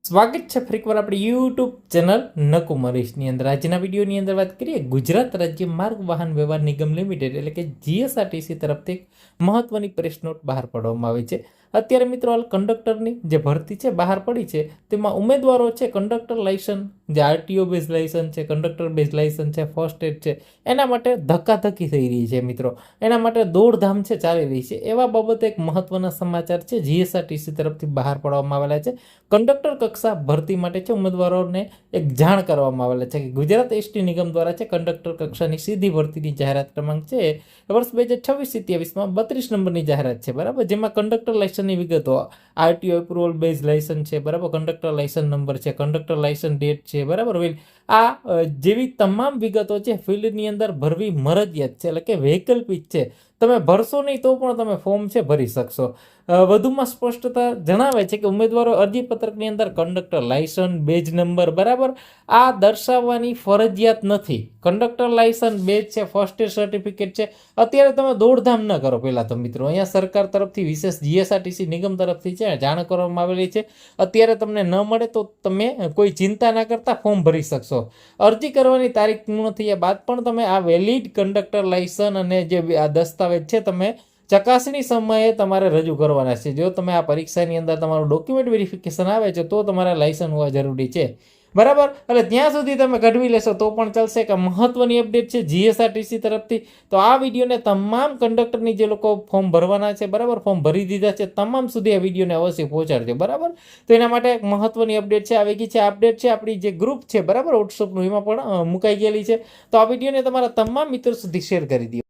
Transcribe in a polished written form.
સ્વાગત છે ફરીકવાર આપણી યુટ્યુબ ચેનલ નકુમરીશની અંદર. આજના વિડીયોની અંદર વાત કરીએ ગુજરાત રાજ્ય માર્ગ વાહન વ્યવહાર નિગમ લિમિટેડ એટલે કે જીએસઆરટીસી તરફથી મહત્વની પ્રેસ નોટ બહાર પાડવામાં આવી છે. અત્યારે મિત્રો હાલ કંડક્ટરની જે ભરતી છે બહાર પડી છે, તેમાં ઉમેદવારો છે કંડક્ટર લાયસન્સ, જે આરટીઓ બેઝ લાયસન્સ છે, કંડક્ટર બેઝ લાયસન્સ છે, ફર્સ્ટ એડ છે, એના માટે ધક્કાધક્કી થઈ રહી છે મિત્રો. એના માટે દોડધામ છે ચાલી રહી છે. એવા બાબતે એક મહત્વના સમાચાર છે જીએસઆરટીસી તરફથી બહાર પાડવામાં આવેલા છે. કંડક્ટર કક્ષા ભરતી માટે છે ઉમેદવારોને એક જાણ કરવામાં આવેલા છે કે ગુજરાત એસટી નિગમ દ્વારા છે કંડક્ટર કક્ષાની સીધી ભરતીની જાહેરાત ક્રમાંક છે વર્ષ 2026-27માં 32 નંબરની જાહેરાત છે, બરાબર. જેમાં કંડક્ટર લાયસન્સની વિગતો, આરટીઓ એપ્રુવલ બેઝ લાયસન્સ છે, બરાબર, કંડક્ટર લાયસન્સ નંબર છે, કંડક્ટર લાયસન્સ ડેટ છે, બરાબર. જેવી તમામ વિગતો છે ફિલ્ડની અંદર ભરવી મરજિયાત છે, એટલે કે વૈકલ્પિક છે. તમે ભરશો નહીં તો પણ તમે ફોર્મ છે ભરી શકશો. વધુમાં સ્પષ્ટતા જણાવે છે કે ઉમેદવારો અરજીપત્રકની અંદર કંડક્ટર લાયસન્સ, બેજ નંબર, બરાબર, આ દર્શાવવાની ફરજિયાત નથી. કંડક્ટર લાયસન્સ, બેજ છે, ફર્સ્ટ એડ સર્ટિફિકેટ છે. અત્યારે તમે દોડધામ ન કરો. પહેલાં તો મિત્રો અહીંયા સરકાર તરફથી વિશેષ જીએસઆરટીસી નિગમ તરફથી છે જાણ કરવામાં આવેલી છે. અત્યારે તમને ન મળે તો તમે કોઈ ચિંતા ના કરતા ફોર્મ ભરી શકશો. અરજી કરવાની તારીખ પૂર્ણ થયા બાદ પણ તમે આ વેલિડ કંડક્ટર લાયસન્સ અને જે આ દસ્તાવેજ છે તમે ચકાસણી સમયે તમારે રજૂ કરવાના છે. જો તમે આ પરીક્ષાની અંદર તમારું ડોક્યુમેન્ટ વેરિફિકેશન આવે છે તો તમારા લાયસન્સ હોવા જરૂરી છે, બરાબર. એટલે ત્યાં સુધી તમે કઢવી લેશો તો પણ ચાલશે. કે મહત્વની અપડેટ છે જીએસઆરટીસી તરફથી. તો આ વિડીયોને તમામ કંડક્ટરની જે લોકો ફોર્મ ભરવાના છે, બરાબર, ફોર્મ ભરી દીધા છે, તમામ સુધી આ વિડીયોને અવશ્ય પહોંચાડજો, બરાબર. તો એના માટે એક મહત્વની અપડેટ છે આવી ગઈ છે. અપડેટ છે આપણી જે ગ્રુપ છે, બરાબર, વોટ્સઅપનું, એમાં પણ મુકાઈ ગયેલી છે. તો આ વિડીયોને તમારા તમામ મિત્રો સુધી શેર કરી દો.